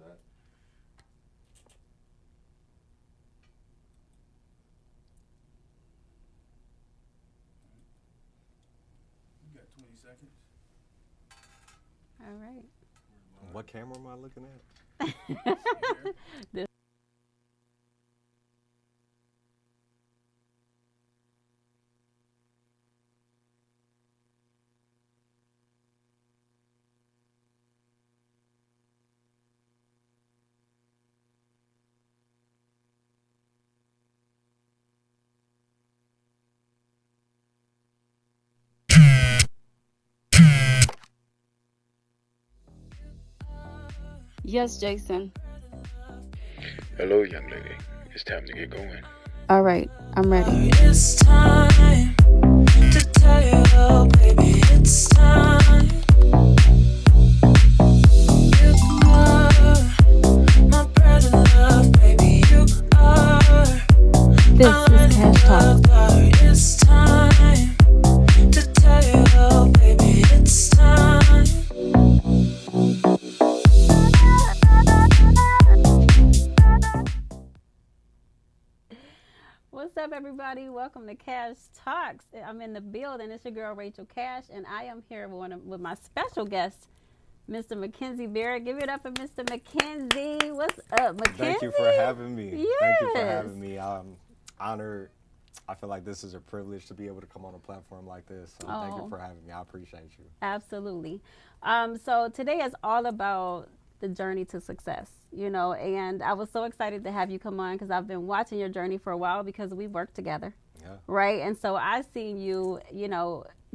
set. You got 20 seconds. All right. What camera am I looking at? This- Yes, Jason. Hello, young lady. It's time to get going. All right, I'm ready. It's time to tell you, oh baby, it's time. You are my bread and love, baby, you are. This is Cash Talk. It's time to tell you, oh baby, it's time. What's up, everybody? Welcome to Cash Talks. I'm in the building. It's your girl Rachel Cash, and I am here with my special guest, Mr. Mackenzie Barrett. Give it up for Mr. Mackenzie. What's up, Mackenzie? Thank you for having me. Yes. Thank you for having me. I'm honored. I feel like this is a privilege to be able to come on a platform like this. So thank you Oh. for having me. I appreciate you. Absolutely. So today is all about the journey to success, and I was so excited to have you come on because I've been watching your journey for a while because we work together. Yeah. Right. And so I've seen you,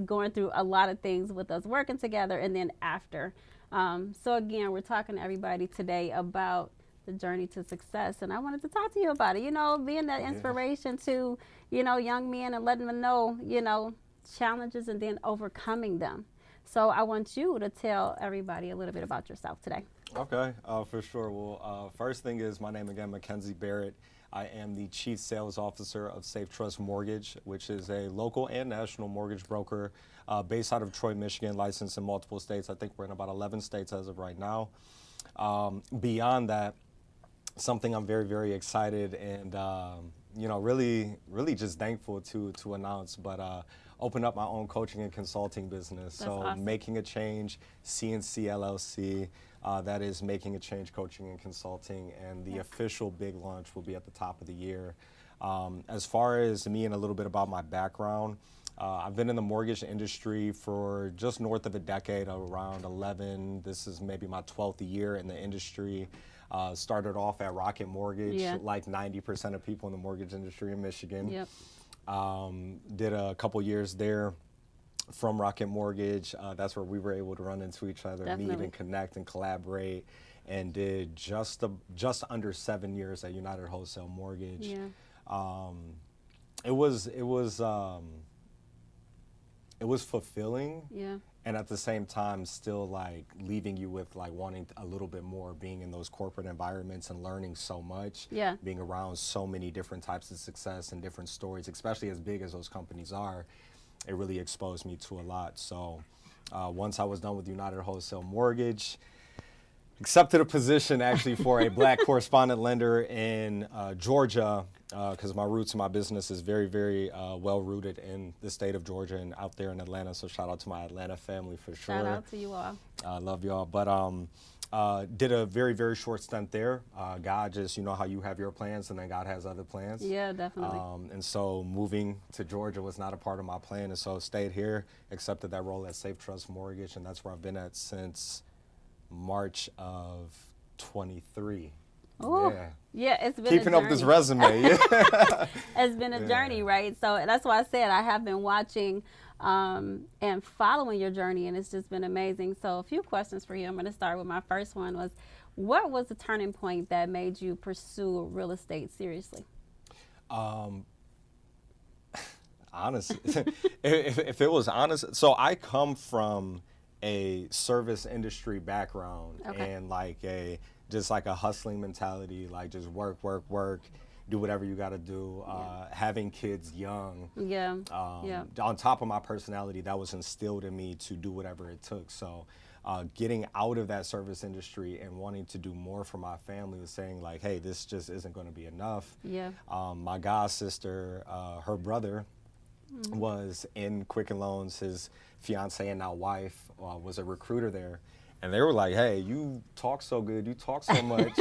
going through a lot of things with us working together and then after. So again, we're talking to everybody today about the journey to success. And I wanted to talk to you about it, being that inspiration to, young men and letting them know, challenges and then overcoming them. So I want you to tell everybody a little bit about yourself today. Okay, for sure. Well, first thing is my name again, Mackenzie Barrett. I am the Chief Sales Officer of Safe Trust Mortgage, which is a local and national mortgage broker based out of Troy, Michigan, licensed in multiple states. I think we're in about 11 states as of right now. Beyond that, something I'm very, very excited and really, really just thankful to announce. But opened up my own coaching and consulting business. That's so awesome. Making a Change, CNC LLC. That is Making a Change Coaching and Consulting, and the official big launch will be at the top of the year. As far as me and a little bit about my background, I've been in the mortgage industry for just north of a decade, around 11. This is maybe my 12th year in the industry. Started off at Rocket Mortgage, Yeah. like 90% of people in the mortgage industry in Michigan. Yep. Did a couple years there from Rocket Mortgage. That's where we were able to run into each other, meet Definitely. and connect and collaborate, and did just under 7 years at United Wholesale Mortgage. Yeah. It was fulfilling, Yeah. and at the same time still like leaving you with like wanting a little bit more, being in those corporate environments and learning so much. Yeah. Being around so many different types of success and different stories, especially as big as those companies are, it really exposed me to a lot. So once I was done with United Wholesale Mortgage, accepted a position actually for a black correspondent lender in Georgia, because my roots in my business is very, very well rooted in the state of Georgia and out there in Atlanta. So shout out to my Atlanta family for sure. Shout out to you all. I love y'all. But did a very, very short stint there. God just, how you have your plans and then God has other plans. Yeah, definitely. And so moving to Georgia was not a part of my plan. And so stayed here, accepted that role at Safe Trust Mortgage. And that's where I've been at since March of 23. Oh, Yeah. yeah, it's been Keeping a up this journey. resume. Yeah. It's been a journey, right? So that's why I said I have been watching and following your journey, and it's just been amazing. So a few questions for you. I'm going to start with my first one was, what was the turning point that made you pursue real estate seriously? Honestly, if it was honest, so I come from a service industry background. Okay. And just like a hustling mentality, like just work, do whatever you got to do. Having kids young, Yeah. Yeah. on top of my personality, that was instilled in me to do whatever it took. So getting out of that service industry and wanting to do more for my family was saying like, hey, this just isn't going to be enough. Yeah. My god sister, her brother was in Quicken Loans. His fiance and now wife was a recruiter there. And they were like, hey, you talk so good, you talk so much.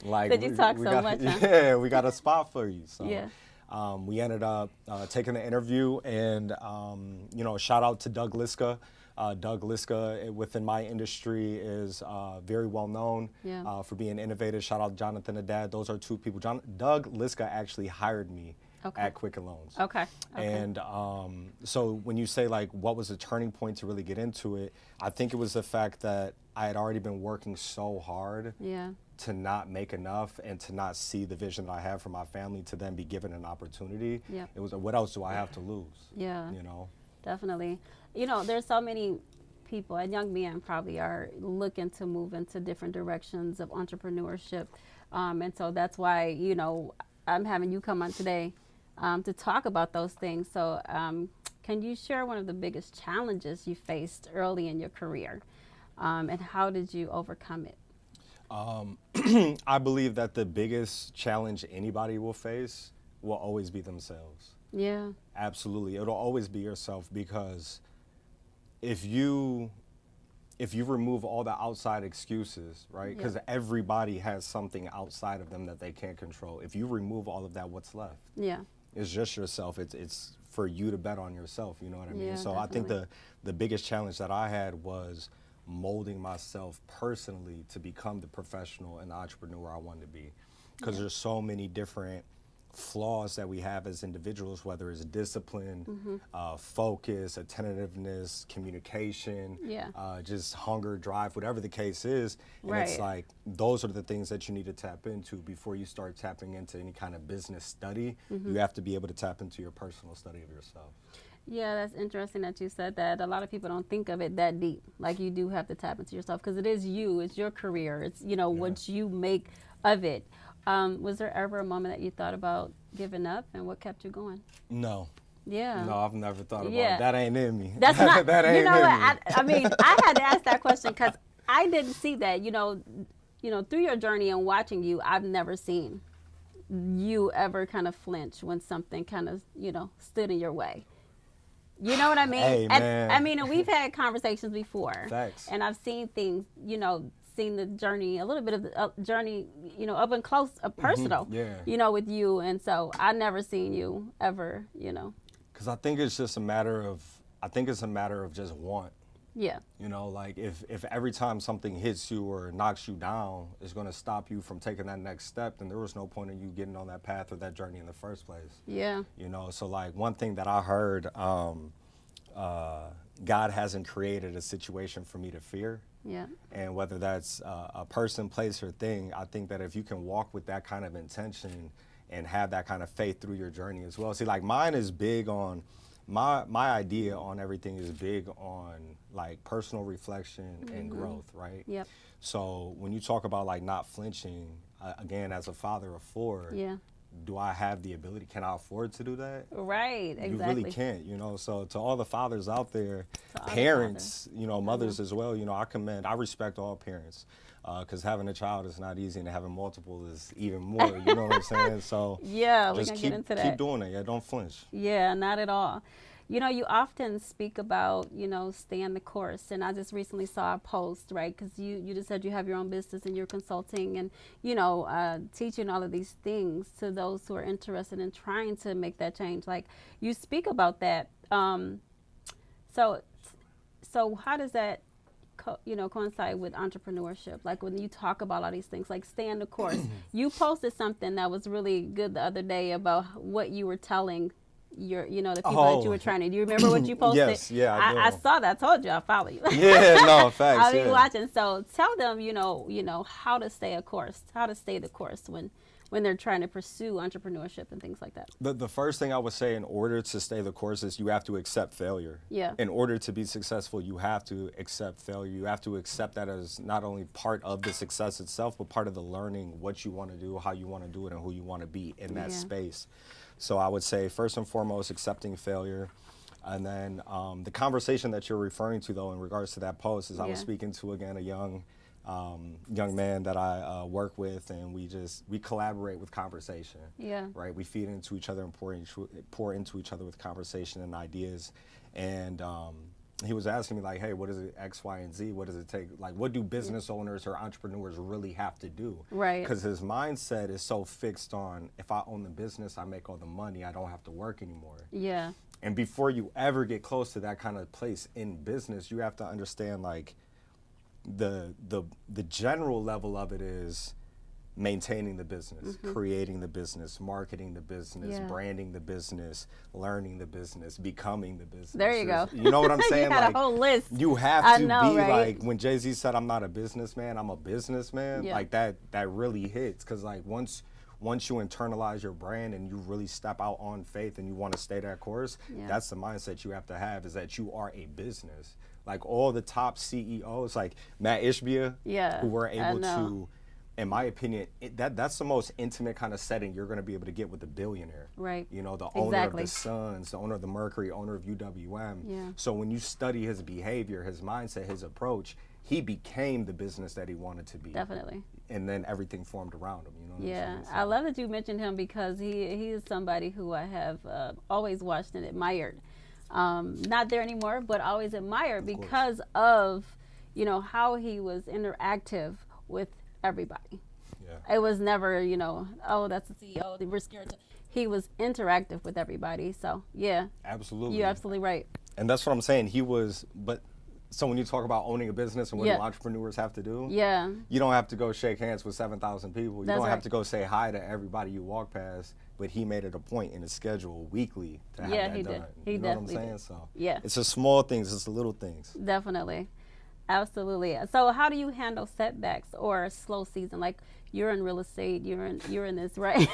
Like, Did you talk so got, much, huh? Yeah, we got a spot for you. So Yeah. we ended up taking the interview, and shout out to Doug Liska. Doug Liska within my industry is very well known Yeah. for being innovative. Shout out Jonathan and Dad. Those are two people. Doug Liska actually hired me at Quicken Loans. Okay. And so when you say like what was the turning point to really get into it, I think it was the fact that I had already been working so hard Yeah. to not make enough and to not see the vision that I have for my family to then be given an opportunity. Yep. It was what else do I have to lose? Yeah. You know? Definitely. There's so many people, and young men probably are looking to move into different directions of entrepreneurship. And so that's why, I'm having you come on today to talk about those things. So can you share one of the biggest challenges you faced early in your career? And how did you overcome it? I believe that the biggest challenge anybody will face will always be themselves. Yeah. Absolutely. It'll always be yourself, because if you remove all the outside excuses, right? Because everybody has something outside of them that they can't control. If you remove all of that, what's left? Yeah. It's just yourself. It's for you to bet on yourself. You know what I mean? Yeah, So I think definitely. the biggest challenge that I had was molding myself personally to become the professional and the entrepreneur I wanted to be. Because there's so many different flaws that we have as individuals, whether it's discipline, focus, attentiveness, communication, just hunger, drive, whatever the case is. And it's like, those are the things that you need to tap into before you start tapping into any kind of business study. You have to be able to tap into your personal study of yourself. Yeah, that's interesting that you said that. A lot of people don't think of it that deep. Like, you do have to tap into yourself, because it is you, it's your career, it's, what you make of it. Was there ever a moment that you thought about giving up, and what kept you going? No. Yeah. No, I've never thought about it. That ain't in me. That's not, that ain't you know in what, me. I mean, I had to ask that question because I didn't see that, through your journey and watching you, I've never seen you ever kind of flinch when something kind of, stood in your way. You know what I mean? Hey, and, man. I mean, and we've had conversations before. Facts. And I've seen things, seen the journey, a little bit of the journey, up and close, personal, with you. And so I never seen you ever, Because I think it's just a matter of, just want. Yeah. Like if every time something hits you or knocks you down is going to stop you from taking that next step, then there was no point in you getting on that path or that journey in the first place. Yeah. So like one thing that I heard, God hasn't created a situation for me to fear. Yeah. And whether that's a person, place, or thing, I think that if you can walk with that kind of intention and have that kind of faith through your journey as well. See, like mine is big on, my idea on everything is big on like personal reflection and growth, right? Yep. So when you talk about like not flinching, again, as a father of four, do I have the ability? Can I afford to do that? Right, exactly. You really can't, So to all the fathers out there, parents, mothers as well, I respect all parents, because having a child is not easy, and having multiple is even more, you know what I'm saying? So yeah, we're just going to get into that. Keep doing it. Don't flinch. Yeah, not at all. You often speak about, staying the course. And I just recently saw a post, right? Because you just said you have your own business and you're consulting and, teaching all of these things to those who are interested in trying to make that change. Like, you speak about that. So how does that, coincide with entrepreneurship? Like, when you talk about all these things, like staying the course. You posted something that was really good the other day about what you were telling the people that you were trying to. Do you remember what you posted? Yes, yeah, I do. I saw that. I told you I follow you. Yeah, no, facts. I'll be watching. So tell them, how to stay the course when they're trying to pursue entrepreneurship and things like that. The first thing I would say, in order to stay the course, is you have to accept failure. Yeah. In order to be successful, you have to accept failure. You have to accept that as not only part of the success itself, but part of the learning what you want to do, how you want to do it, and who you want to be in that space. So I would say, first and foremost, accepting failure. And then the conversation that you're referring to, though, in regards to that post, is I was Yeah. speaking to, again, a young man that I work with, and we collaborate with conversation. Yeah. Right. We feed into each other and pour into each other with conversation and ideas. And he was asking me, like, hey, what is it, X, Y, and Z? What does it take? Like, what do business owners or entrepreneurs really have to do? Right. Because his mindset is so fixed on, if I own the business, I make all the money, I don't have to work anymore. Yeah. And before you ever get close to that kind of place in business, you have to understand, like, the general level of it is maintaining the business, creating the business, marketing the business, Yeah. branding the business, learning the business, becoming the business. There you go. You know what I'm saying? You had Like, a whole list. you have I to know, be right? like, when Jay-Z said, I'm not a businessman, I'm a businessman, Yeah. like that really hits. Because, like, once you internalize your brand and you really step out on faith and you want to stay that course, Yeah. that's the mindset you have to have, is that you are a business. Like, all the top CEOs, like Matt Ishbia, Yeah, who were I able know. to, in my opinion, that's the most intimate kind of setting you're going to be able to get with a billionaire. Right. You know, the owner of Exactly. the Suns, the owner of the Mercury, owner of UWM. Yeah. So when you study his behavior, his mindset, his approach, he became the business that he wanted to be. Definitely. And then everything formed around him. You know what Yeah, I'm saying? I love that you mentioned him because he is somebody who I have always watched and admired. Not there anymore, but always admired because of, you know, how he was interactive with everybody. Yeah. It was never, you know, oh, that's the CEO, we're scared to. He was interactive with everybody. So, yeah, Absolutely. you're absolutely right. And that's what I'm saying. So when you talk about owning a business and what Yeah. do entrepreneurs have to do, Yeah, you don't have to go shake hands with 7,000 people. You That's don't have right. to go say hi to everybody you walk past. But he made it a point in his schedule weekly to have Yeah, that he done. did. He you know what I'm definitely saying? did. So Yeah. it's the small things, it's the little things. definitely. Absolutely. So how do you handle setbacks or slow season? Like, you're in real estate, you're in this, right?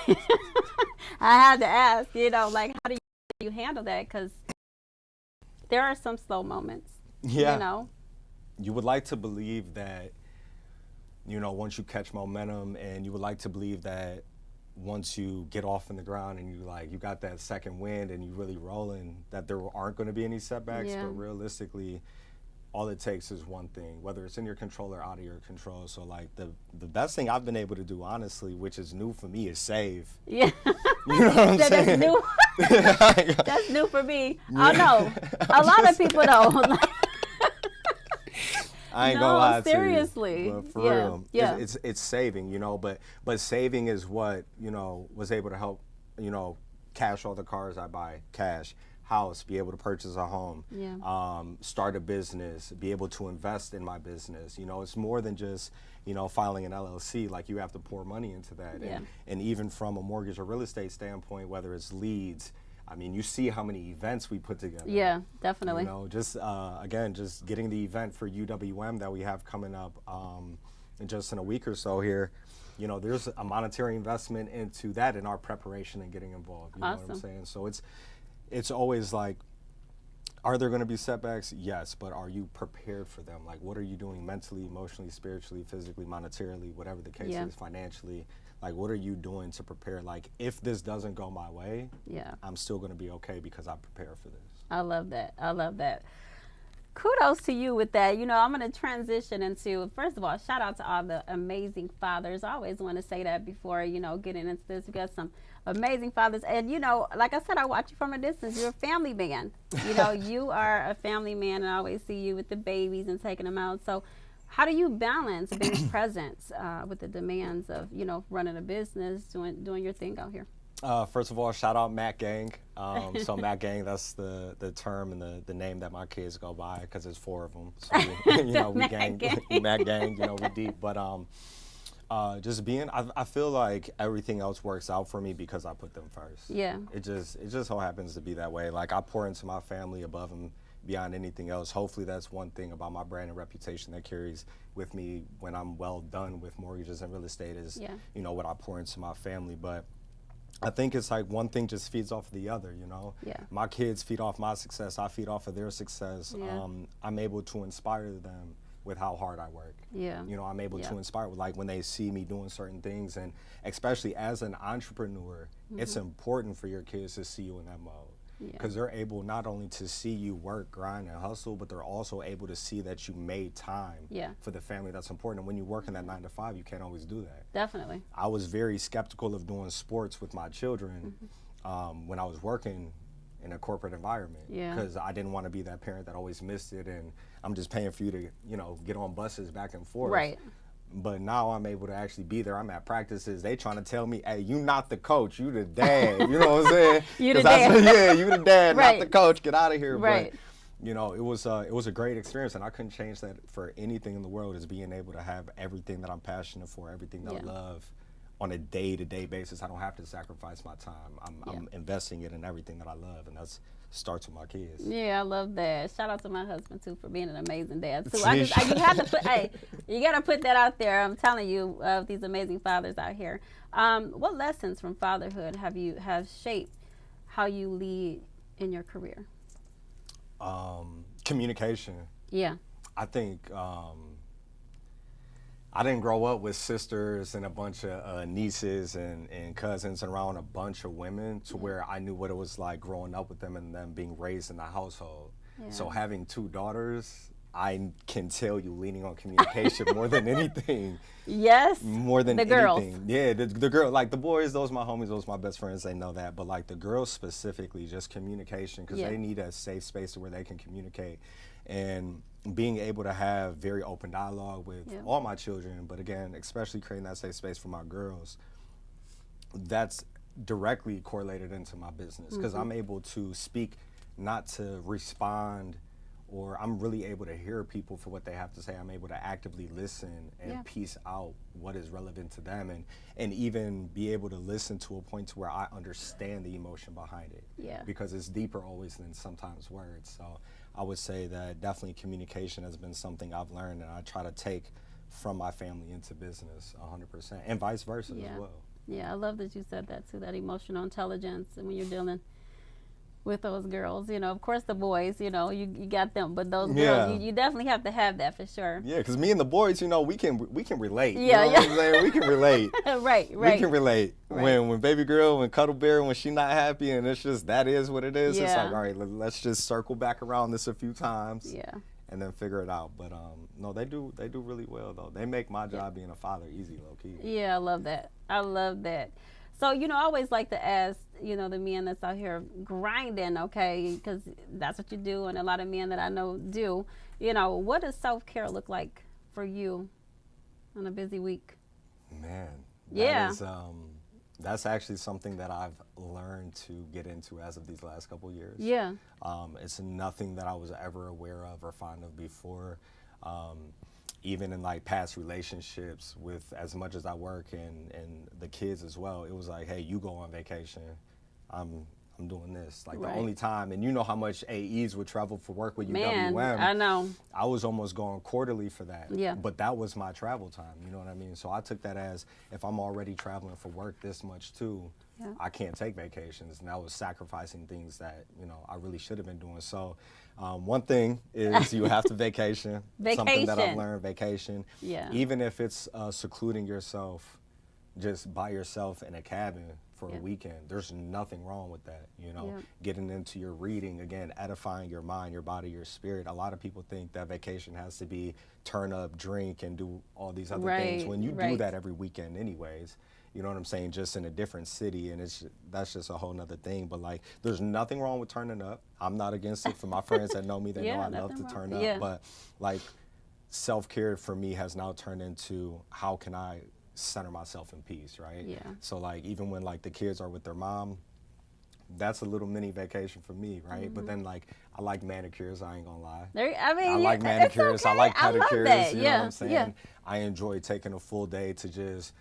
I had to ask, you know, like, how do you handle that? Because there are some slow moments. Yeah. You know? You would like to believe that, you know, once you catch momentum, and you would like to believe that once you get off in the ground and you got that second wind and you really rolling, that there aren't going to be any setbacks. Yeah. But realistically, all it takes is one thing, whether it's in your control or out of your control. So, like, the best thing I've been able to do, honestly, which is new for me, is save. Yeah. You know what I'm That's saying? new. That's new for me. I know. A lot of people don't. I ain't No, gonna lie seriously. to you. But for Yeah, real, yeah. it's saving, you know. But saving is what, you know, was able to help, you know, cash all the cars I buy, cash, house, be able to purchase a home, Yeah. start a business, be able to invest in my business. You know, it's more than just, you know, filing an LLC. Like, you have to pour money into that. Yeah. And even from a mortgage or real estate standpoint, whether it's leads, I mean, you see how many events we put together. Yeah, definitely. You know, just again, just getting the event for UWM that we have coming up in a week or so here. You know, there's a monetary investment into that in our preparation and getting involved. You know what I'm Awesome. saying? So it's always like, are there going to be setbacks? Yes, but are you prepared for them? Like, what are you doing mentally, emotionally, spiritually, physically, monetarily, whatever the case Yeah. is, financially? Like, what are you doing to prepare? Like, if this doesn't go my way, Yeah. I'm still going to be okay because I prepared for this. I love that. I love that. Kudos to you with that. You know, I'm going to transition into, first of all, shout out to all the amazing fathers. I always want to say that before, you know, getting into this. We got some amazing fathers. And, you know, like I said, I watch you from a distance. You're a family man. You know, you are a family man, and I always see you with the babies and taking them out. So how do you balance being present with the demands of, you know, running a business, doing your thing out here? First of all, shout out Matt Gang. So Matt Gang, that's the term and the name that my kids go by, because there's 4 of them. So you know, we Matt gang, Gang. Matt Gang. You know, we deep. But just being, I feel like everything else works out for me because I put them first. Yeah. It just so happens to be that way. Like, I pour into my family above and beyond anything else. Hopefully, that's one thing about my brand and reputation that carries with me when I'm well done with mortgages and real estate is, Yeah. you know, what I pour into my family. But I think it's like one thing just feeds off of the other, you know? Yeah. My kids feed off my success. I feed off of their success. Yeah. I'm able to inspire them with how hard I work. Yeah. You know, I'm able Yeah. to inspire, like, when they see me doing certain things. And especially as an entrepreneur, it's important for your kids to see you in that mode. Yeah. because they're able not only to see you work, grind, and hustle, but they're also able to see that you made time Yeah. for the family that's important. And when you work in that 9 to 5, you can't always do that. Definitely. I was very skeptical of doing sports with my children when I was working in a corporate environment, Yeah. because I didn't want to be that parent that always missed it, and I'm just paying for you to, get on buses back and forth. Right. But now I'm able to actually be there. I'm at practices. They trying to tell me, hey, you not the coach, you the dad. You know what I'm saying? You the 'Cause I said, dad. yeah, you the dad, Right. not the coach. Get out of here. Right. But it was a great experience, and I couldn't change that for anything in the world. Is being able to have everything that I'm passionate for, everything that I Yeah. love, on a day-to-day basis. I don't have to sacrifice my time. I'm investing it in everything that I love, and that's starts with my kids. Yeah, I love that. Shout out to my husband too for being an amazing dad too. See? You have to put, hey, you gotta put that out there. I'm telling you, these amazing fathers out here. What lessons from fatherhood have shaped how you lead in your career? Communication. Yeah. I think I didn't grow up with sisters and a bunch of nieces and cousins and around a bunch of women to where I knew what it was like growing up with them and them being raised in the household. Yeah. So having 2 daughters, I can tell you leaning on communication more than anything. Yes. More than the girls. anything. Yeah, the girl, like the boys, those my homies, those my best friends, they know that. But like the girls specifically, just communication, because Yeah. they need a safe space where they can communicate. And being able to have very open dialogue with Yeah. all my children, but again, especially creating that safe space for my girls, that's directly correlated into my business, because I'm able to speak, not to respond, or I'm really able to hear people for what they have to say. I'm able to actively listen and Yeah. piece out what is relevant to them, and even be able to listen to a point to where I understand the emotion behind it. Yeah. Because it's deeper always than sometimes words. So I would say that definitely communication has been something I've learned, and I try to take from my family into business 100%, and vice versa Yeah. as well. Yeah, I love that you said that too, that emotional intelligence. And when you're dealing with those girls, of course the boys, you got them, but those Yeah. girls, you definitely have to have that for sure. Yeah, because me and the boys, we can relate. Yeah, you know what I'm saying? We can relate. right. We can relate. Right. When baby girl, when Cuddle Bear, when she not happy, and it's just that is what it is. It's Yeah. like, all right, let's just circle back around this a few times. Yeah. And then figure it out. But no, they do really well though. They make my job being a father easy, low key. Yeah, I love that. I love that. So, I always like to ask, the men that's out here grinding, okay, because that's what you do, and a lot of men that I know do. What does self-care look like for you on a busy week? Man, Yeah. that's actually something that I've learned to get into as of these last couple years. Yeah. It's nothing that I was ever aware of or fond of before. Even in like past relationships, with as much as I work and the kids as well, it was like, hey, you go on vacation, I'm doing this. Like Right. the only time, and you know how much AEs would travel for work with Man, UWM. I know. I was almost going quarterly for that. Yeah. But that was my travel time, you know what I mean? So I took that as, if I'm already traveling for work this much too, Yeah. I can't take vacations. And I was sacrificing things that, I really should have been doing. So one thing is you have to vacation. Something that I've Vacation. learned, vacation. Yeah. Even if it's secluding yourself just by yourself in a cabin for Yeah. a weekend, there's nothing wrong with that, Yeah. Getting into your reading, again, edifying your mind, your body, your spirit. A lot of people think that vacation has to be turn up, drink, and do all these other things. Right, When you do right. that every weekend anyways, you know what I'm saying, just in a different city, and that's just a whole nother thing. But like, there's nothing wrong with turning up. I'm not against it. For my friends that know me, they Yeah, know I love nothing to wrong. turn up. Yeah. But like, self-care for me has now turned into, how can I center myself in peace, right? Yeah. So like, even when like the kids are with their mom, that's a little mini vacation for me, right? Mm-hmm. But then like, I like manicures, I ain't gonna lie. I like manicures, I like I love pedicures, that. you know Yeah. what I'm saying? Yeah. I enjoy taking a full day to just,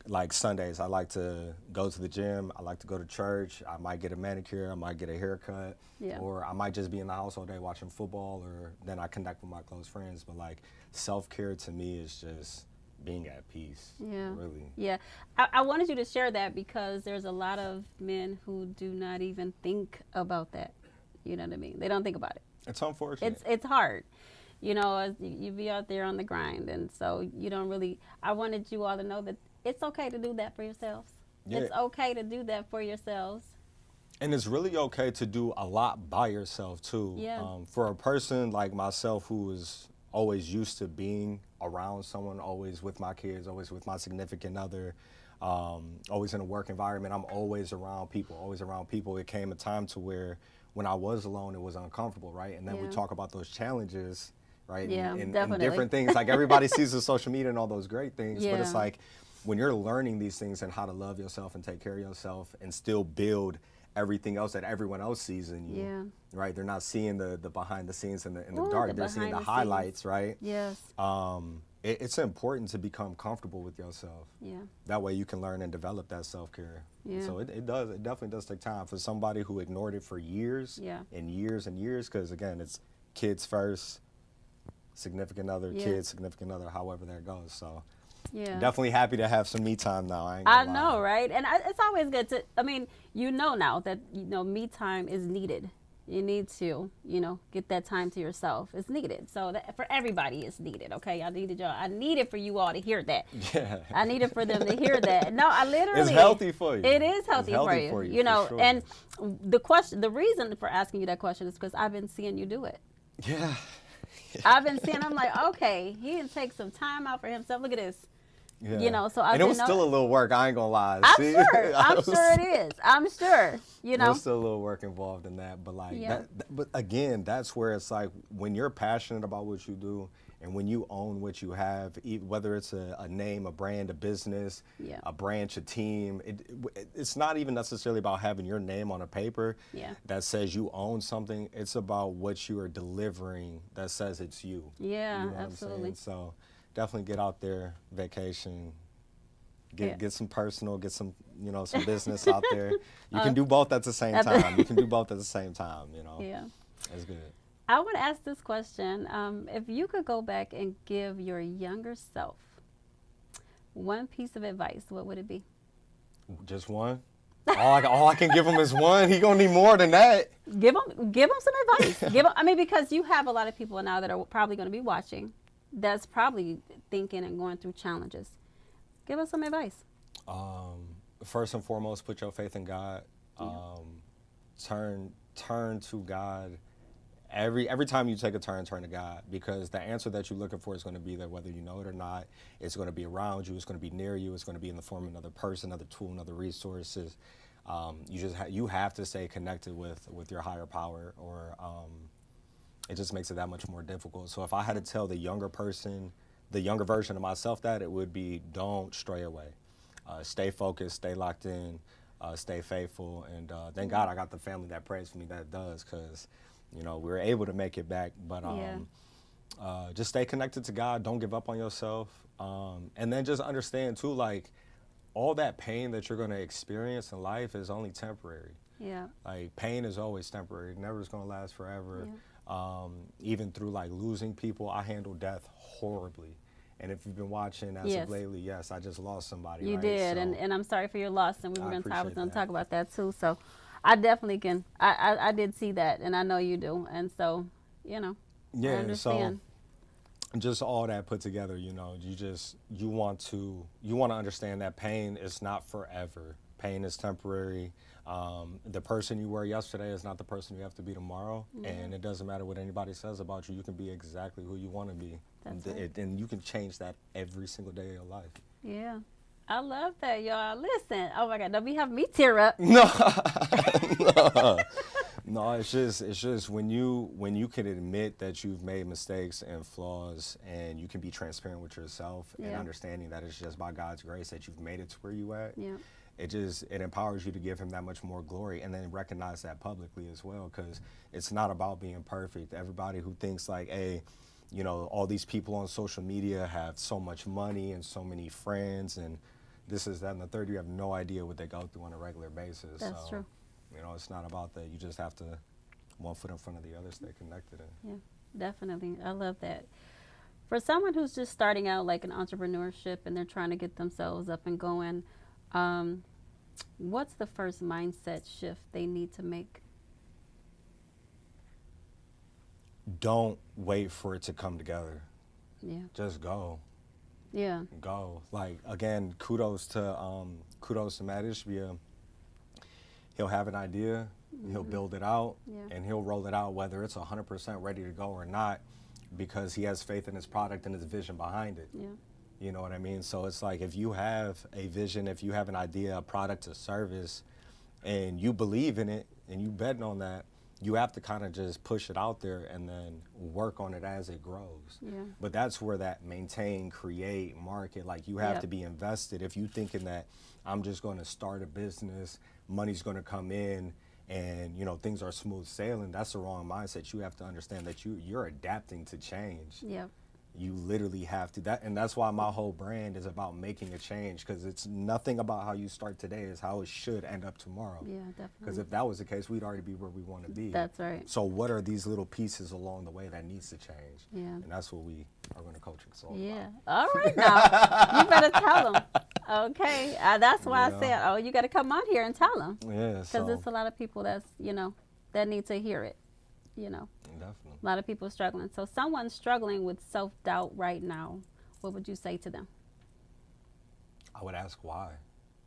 like Sundays, I like to go to the gym, I like to go to church, I might get a manicure, I might get a haircut, Yeah. or I might just be in the house all day watching football, or then I connect with my close friends. But like, self-care to me is just being at peace, Yeah. really. Yeah, I wanted you to share that because there's a lot of men who do not even think about that. You know what I mean? They don't think about it. It's unfortunate. It's hard. You be out there on the grind, and so you don't really. I wanted you all to know that it's okay to do that for yourselves. Yeah. It's okay to do that for yourselves. And it's really okay to do a lot by yourself too. Yeah. For a person like myself who is always used to being around someone, always with my kids, always with my significant other, always in a work environment, I'm always around people, always around people. It came a time to where when I was alone, it was uncomfortable, right? And then we Yeah. talk about those challenges, right? Yeah, And definitely. different things. Like everybody sees the social media and all those great things, but it's Yeah. like when you're learning these things and how to love yourself and take care of yourself and still build everything else that everyone else sees in you, Yeah. right? They're not seeing the behind the scenes and the Ooh, dark. the They're seeing behind the the highlights, right? Yes. It's important to become comfortable with yourself. Yeah. That way you can learn and develop that self-care. Yeah. So it definitely does take time for somebody who ignored it for years Yeah. and years and years, because again, it's kids first, significant other, Yeah. kids, significant other, however that goes. So Yeah. definitely happy to have some me time now. I ain't I gonna lie. know, right? And it's always good to, I mean, you know now that, me time is needed. You need to, get that time to yourself. It's needed. So that for everybody, it's needed. Okay. I needed y'all. I needed for you all to hear that. Yeah. I needed for them to hear that. No, I literally. It's healthy for you. It is It's healthy, healthy for you. for sure. And the reason for asking you that question is because I've been seeing you do it. Yeah. I've been seeing. I'm like, okay, he didn't take some time out for himself. Look at this. Yeah. So I've and it was been still a little work. I ain't gonna lie. I'm See? sure. I I'm was- sure it is. I'm sure. There's still a little work involved in that, but like Yeah. but again, that's where it's like when you're passionate about what you do and when you own what you have, whether it's a name, a brand, a business, Yeah. a branch, a team, it's not even necessarily about having your name on a paper Yeah. that says you own something. It's about what you are delivering that says it's you. Yeah, You know what I'm absolutely. saying? So definitely get out there, vacation. Yeah. Get some personal, get some, some business out there. You can do both at the same time. You can do both at the same time, Yeah. It's good. I would ask this question. If you could go back and give your younger self one piece of advice, what would it be? Just one? All I can give him is one? He gonna need more than that. Give them some advice. Because you have a lot of people now that are probably going to be watching that's probably thinking and going through challenges. Give us some advice. First and foremost, put your faith in God. Turn to God. Every time you take a turn to God, because the answer that you're looking for is going to be there whether you know it or not. It's going to be around you. It's going to be near you. It's going to be in the form of another person, another tool, another resources. You have to stay connected with your higher power, or it just makes it that much more difficult. So if I had to tell the younger person, the younger version of myself, that it would be, don't stray away. Stay focused, stay locked in, stay faithful, and thank God I got the family that prays for me that does, because we were able to make it back. But just stay connected to God. Don't give up on yourself, and then just understand too, like all that pain that you're going to experience in life is only temporary. Yeah. Like pain is always temporary. It never is going to last forever. Yeah. Even through like losing people, I handle death horribly. And if you've been watching as Yes. of lately, yes, I just lost somebody. You right? did, So, and I'm sorry for your loss, and we were I going to appreciate that. talk about that too. So, I definitely can. I did see that, and I know you do, and so I yeah, understand. so just all that put together, you want to understand that pain is not forever. Pain is temporary. The person you were yesterday is not the person you have to be tomorrow, and it doesn't matter what anybody says about you. You can be exactly who you want to be. That's right. And you can change that every single day of your life. Yeah, I love that, y'all. Listen, oh my God, don't be having me tear up. No, no, it's just when you can admit that you've made mistakes and flaws, and you can be transparent with yourself and Yeah. understanding that it's just by God's grace that you've made it to where you at. Yeah. It empowers you to give him that much more glory, and then recognize that publicly as well, because it's not about being perfect. Everybody who thinks like, hey, all these people on social media have so much money and so many friends and this is that and the third, you have no idea what they go through on a regular basis. That's so, true. It's not about that. You just have to one foot in front of the other, stay connected. Yeah, definitely. I love that. For someone who's just starting out like in entrepreneurship and they're trying to get themselves up and going, what's the first mindset shift they need to make? Don't wait for it to come together. Yeah. Just go. Yeah. Go. Like, again, kudos to Matt Ishbia. he'll have an idea, he'll build it out, Yeah. and he'll roll it out whether it's 100% ready to go or not, because he has faith in his product and his vision behind it. Yeah. You know what I mean? So it's like, if you have a vision, if you have an idea, a product, a service, and you believe in it and you betting on that, you have to kind of just push it out there and then work on it as it grows. Yeah. But that's where that maintain, create, market, like you have Yep. to be invested. If you thinking that I'm just going to start a business, money's going to come in, and you know things are smooth sailing, that's the wrong mindset. You have to understand that you're adapting to change. Yep. You literally have to. And that's why my whole brand is about making a change, because it's nothing about how you start today, is how it should end up tomorrow. Yeah, Because definitely. if that was the case, we'd already be where we want to be. That's right. So what are these little pieces along the way that needs to change? Yeah. And that's what we are going to coach and solve Yeah. about. All right now. You better tell them. Okay. That's why Yeah. I said, oh, you got to come on here and tell them. Yeah, Because so there's a lot of people that need to hear it. definitely. A lot of people struggling. So someone struggling with self-doubt right now, what would you say to them? I would ask why.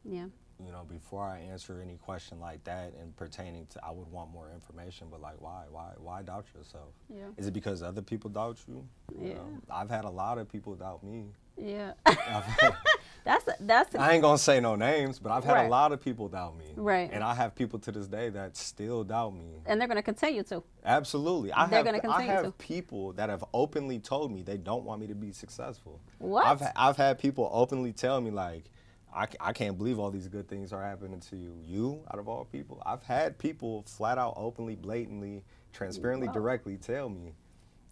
Yeah. You know, before I answer any question like that and pertaining to, I would want more information, but like, why doubt yourself? Yeah. Is it because other people doubt you? You Yeah. know, I've had a lot of people doubt me. Yeah. I've That's I ain't gonna say no names, but I've had Right. a lot of people doubt me. Right. And I have people to this day that still doubt me. and they're going to continue to. Absolutely. They're gonna I continue have to. people that have openly told me they don't want me to be successful. What? I've had people openly tell me, like, I can't believe all these good things are happening to you. You, out of all people. I've had people flat out, openly, blatantly, transparently, Wow. directly tell me,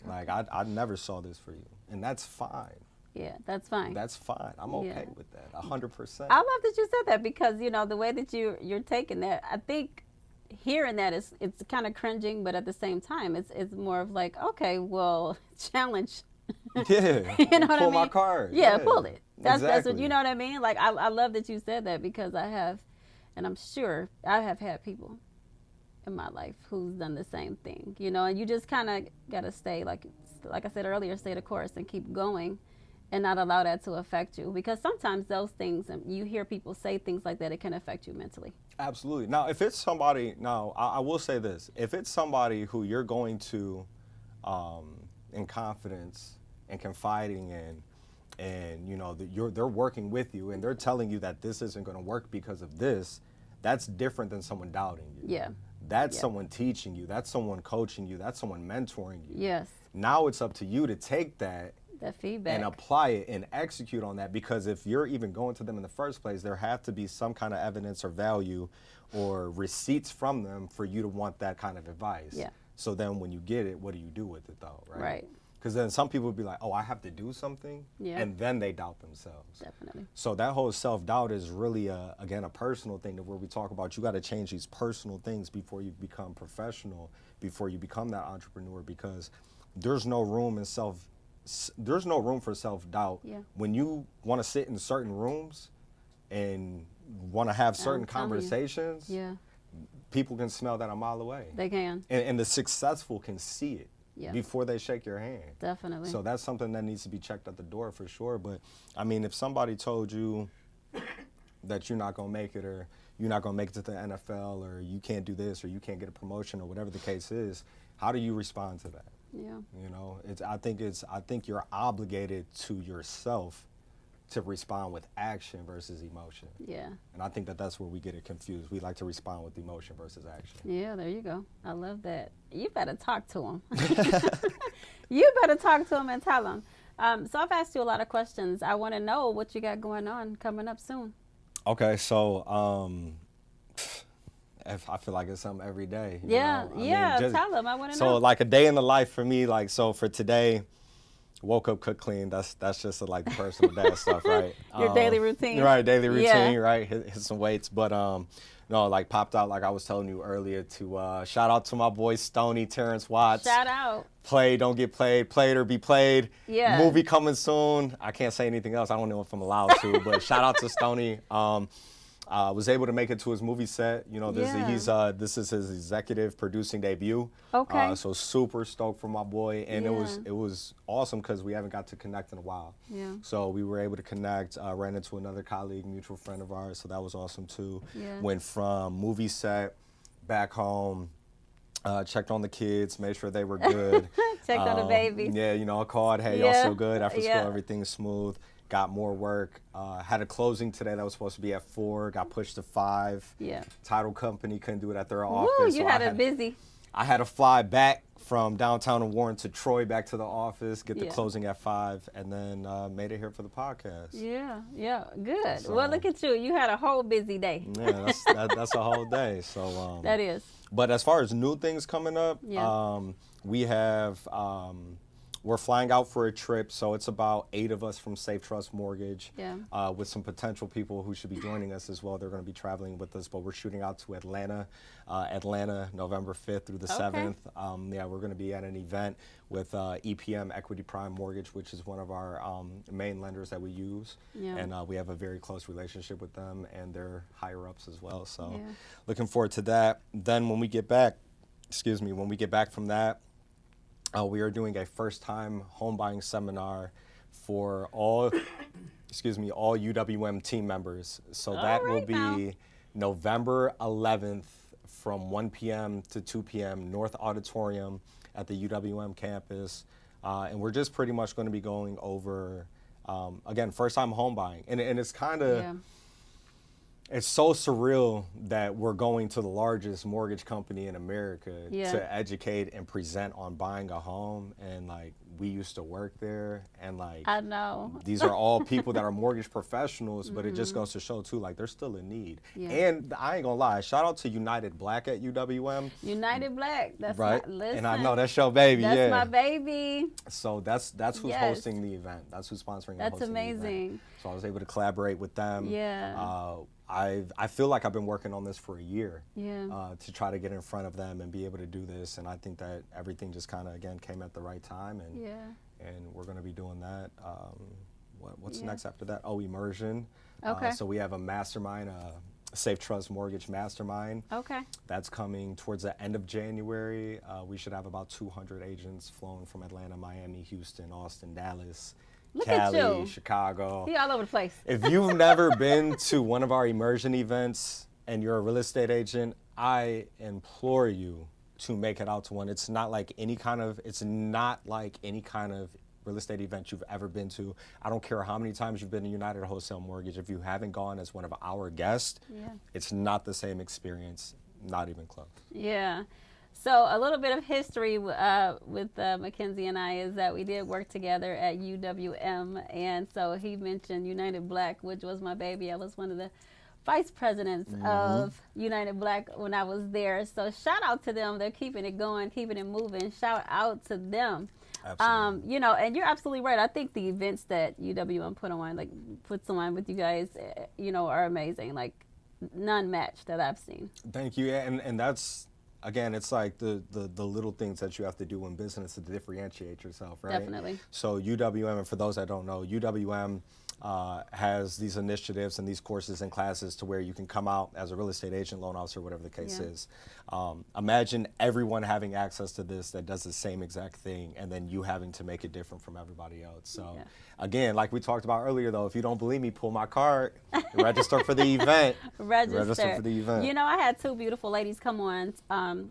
like, I never saw this for you. And that's fine. Yeah, that's fine. That's fine. I'm okay Yeah. with that. 100%. I love that you said that because the way that you're taking that, I think hearing that it's kind of cringing, but at the same time it's more of like, okay, well, challenge. Yeah. You know what I Pull mean? my card. Yeah, pull it. That's what Exactly. you know what I mean. Like I love that you said that because I have, and I'm sure I have had people in my life who's done the same thing. And you just kind of gotta stay like I said earlier, stay the course and keep going, and not allow that to affect you because sometimes those things, and you hear people say things like that, it can affect you mentally. Absolutely. Now, if it's somebody, I will say this: if it's somebody who you're going to, in confidence and confiding in, and they're working with you and they're telling you that this isn't going to work because of this, that's different than someone doubting you. Yeah. That's Yeah. someone teaching you. That's someone coaching you. That's someone mentoring you. Yes. Now it's up to you to take that That feedback. and apply it and execute on that, because if you're even going to them in the first place, there have to be some kind of evidence or value or receipts from them for you to want that kind of advice. Yeah. So then when you get it, what do you do with it though, right? Right. Because then some people would be like, oh, I have to do something, Yeah. and then they doubt themselves. Definitely. So that whole self-doubt is really, again, a personal thing that where we talk about you got to change these personal things before you become professional, before you become that entrepreneur, because there's no room for self-doubt Yeah. when you want to sit in certain rooms and want to have certain telling you. conversations. Yeah. People can smell that a mile away, They can. and the successful can see it Yeah. before they shake your hand. Definitely. So that's something that needs to be checked at the door for sure. But I mean, if somebody told you that you're not gonna make it, or you're not gonna make it to the NFL, or you can't do this, or you can't get a promotion, or whatever the case is, how do you respond to that? Yeah. I think you're obligated to yourself to respond with action versus emotion. Yeah. And I think that's where we get it confused. We like to respond with emotion versus action. Yeah, there you go. I love that. You better talk to him. You better talk to him and tell him. So I've asked you a lot of questions. I want to know what you got going on coming up soon. Okay, so I feel like it's something every day. you Yeah, know? I mean, yeah. just- Tell him. I want to So know. like a day in the life for me, like, so for today, woke up, cooked, clean. That's just like the personal dad stuff, right? Your daily routine. Right, daily routine, Yeah. right? Hit some weights, but no, like popped out, like I was telling you earlier, to shout out to my boy Stoney, Terrence Watts. Shout out. Play, don't get played, played or be played. Yeah. Movie coming soon. I can't say anything else. I don't know if I'm allowed to, but shout out to Stoney. Was able to make it to his movie set. You know, this is his executive producing debut. Okay. So super stoked for my boy, and Yeah. it was awesome because we haven't got to connect in a while. Yeah. So we were able to connect. Ran into another colleague, mutual friend of ours. So that was awesome too. Yeah. Went from movie set back home. Checked on the kids, made sure they were good. Checked on the babies. Yeah, you know, I called, hey, y'all Yeah. still good? After school, Yeah. everything's smooth. Got more work. Had a closing today that was supposed to be at 4, got pushed to 5. Yeah. Title company couldn't do it at their Woo, office. you so had it busy. I had to fly back from downtown in Warren to Troy back to the office, get the Yeah. closing at 5, and then made it here for the podcast. Yeah, yeah, good. So- Well, look at you. You had a whole busy day. Yeah, that's a whole day. So That is. But as far as new things coming up, Yeah. we have, we're flying out for a trip. So it's about 8 of us from Safe Trust Mortgage, Yeah. with some potential people who should be joining us as well. They're going to be traveling with us, but we're shooting out to Atlanta, November 5th through the 7th. Yeah, we're going to be at an event with EPM Equity Prime Mortgage, which is one of our main lenders that we use. Yeah. And we have a very close relationship with them and their higher ups as well. So Yeah. looking forward to that. Then when we get back from that, we are doing a first-time home buying seminar for all UWM team members. So that will right now. be November 11th from 1 p.m. to 2 p.m. North Auditorium at the UWM campus. And we're just pretty much going to be going over, again, first-time home buying. And it's kind of... Yeah. It's so surreal that we're going to the largest mortgage company in America Yeah. to educate and present on buying a home. And like, we used to work there, and like, I know. these are all people that are mortgage professionals, but it just goes to show too, like, there's still a need. Yeah. And I ain't gonna lie, shout out to United Black at UWM. United Black. That's Right, my, listen. and I know that's your baby. That's yeah. my baby. So that's who's Yes. hosting the event. That's who's sponsoring. and That's hosting the event. amazing. So I was able to collaborate with them. Yeah. I feel like I've been working on this for a year. Yeah. To try to get in front of them and be able to do this, and I think that everything just kind of again came at the right time, and Yeah. and we're going to be doing that. What's Yeah. next after that? Oh, immersion. Okay. So we have a mastermind, Safe Trust Mortgage Mastermind. Okay. That's coming towards the end of January. We should have about 200 agents flown from Atlanta, Miami, Houston, Austin, Dallas, Look at Cali, you. Chicago. He all over the place. If you've never been to one of our immersion events and you're a real estate agent, I implore you to make it out to one. It's not like any kind of real estate event you've ever been to. I don't care how many times you've been to United Wholesale Mortgage. If you haven't gone as one of our guests, Yeah. it's not the same experience, not even close. Yeah. So a little bit of history with Mackenzie and I is that we did work together at UWM, and so he mentioned United Black, which was my baby. I was one of the vice presidents of United Black when I was there. So shout out to them. They're keeping it going, keeping it moving. Shout out to them. Absolutely. You know, and you're absolutely right. I think the events that UWM puts on with you guys, you know, are amazing. Like none matched that I've seen. Thank you. And that's, again, it's like the little things that you have to do in business to differentiate yourself, right? Definitely. So UWM, and for those that don't know, UWM has these initiatives and these courses and classes to where you can come out as a real estate agent, loan officer, whatever the case Yeah. is. Imagine everyone having access to this that does the same exact thing, and then you having to make it different from everybody else. So Yeah. again, like we talked about earlier, though, if you don't believe me, pull my card, register for the event. Register for the event. You know, I had two beautiful ladies come on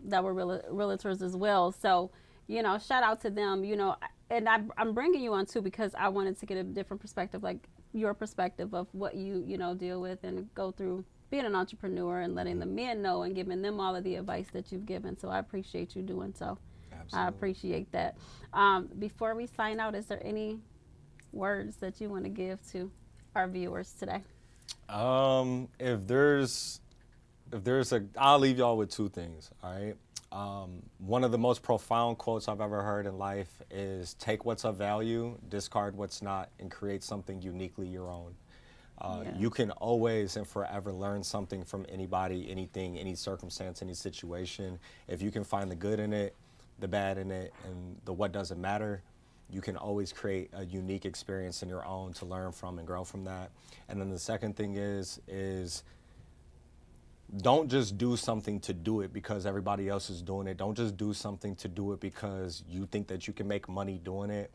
that were realtors as well. So, you know, shout out to them. You know, and I'm bringing you on too because I wanted to get a different perspective, like your perspective of what you know deal with and go through being an entrepreneur and letting the men know and giving them all of the advice that you've given. So I appreciate you doing so. Absolutely. I appreciate that. Before we sign out, is there any words that you want to give to our viewers today? If there's I'll leave y'all with two things, all right? One of the most profound quotes I've ever heard in life is take what's of value, discard what's not, and create something uniquely your own. Yeah. You can always and forever learn something from anybody, anything, any circumstance, any situation. If you can find the good in it, the bad in it, and the what doesn't matter, you can always create a unique experience in your own to learn from and grow from that. And then the second thing is don't just do something to do it because everybody else is doing it. Don't just do something to do it because you think that you can make money doing it.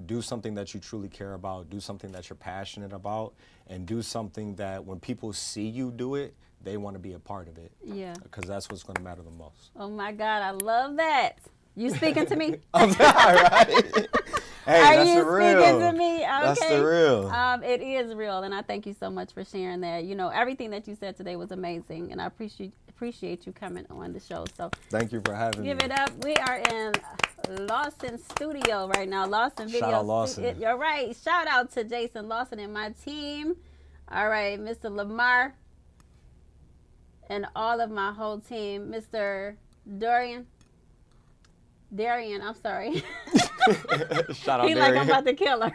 Do something that you truly care about. Do something that you're passionate about, and do something that when people see you do it, they want to be a part of it. Yeah. Because that's what's going to matter the most. Oh my God, I love that. You speaking to me? I'm sorry, right? Hey, Are that's you the real. speaking to me? Okay. That's the real. It is real, and I thank you so much for sharing that. You know, everything that you said today was amazing, and I appreciate you coming on the show. So Thank you for having me. give it up. We are in Lawson Studio right now. Lawson Video. Shout out Lawson. You're right. Shout out to Jason Lawson and my team. All right, Mr. Lamar and all of my whole team. Mr. Darian, I'm sorry. Shout out He like I'm Barrett. about to kill her.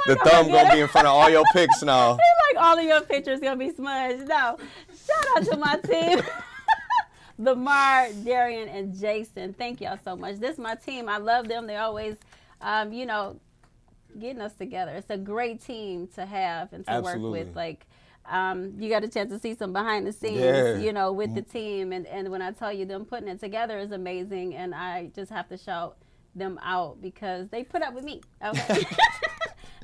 The thumb gonna be in front of all your pics now. Like all of your pictures gonna be smudged. No. Shout out to my team. Lamar, Darian, and Jason. Thank y'all so much. This is my team. I love them. They always, getting us together. It's a great team to have and to Absolutely. work with. Like, you got a chance to see some behind the scenes, Yeah. with the team. And when I tell you them putting it together is amazing. And I just have to shout them out because they put up with me. Okay.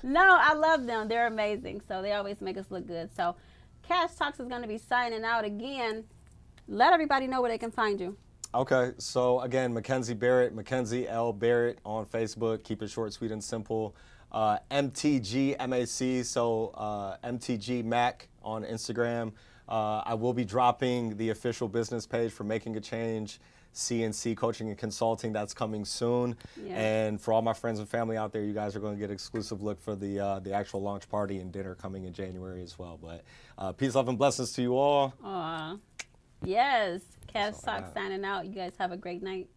No, I love them. They're amazing. So they always make us look good. So Cash Talks is going to be signing out again. Let everybody know where they can find you. Okay, so again, Mackenzie Barrett, Mackenzie L. Barrett on Facebook. Keep it short, sweet, and simple. MTG MAC, so MTG Mac on Instagram. I will be dropping the official business page for Making a Change, CNC Coaching and Consulting. That's coming soon. Yeah. And for all my friends and family out there, you guys are going to get exclusive look for the actual launch party and dinner coming in January as well. But peace, love, and blessings to you all. Aw. Yes. Cash That's all I Talks have. signing out. You guys have a great night.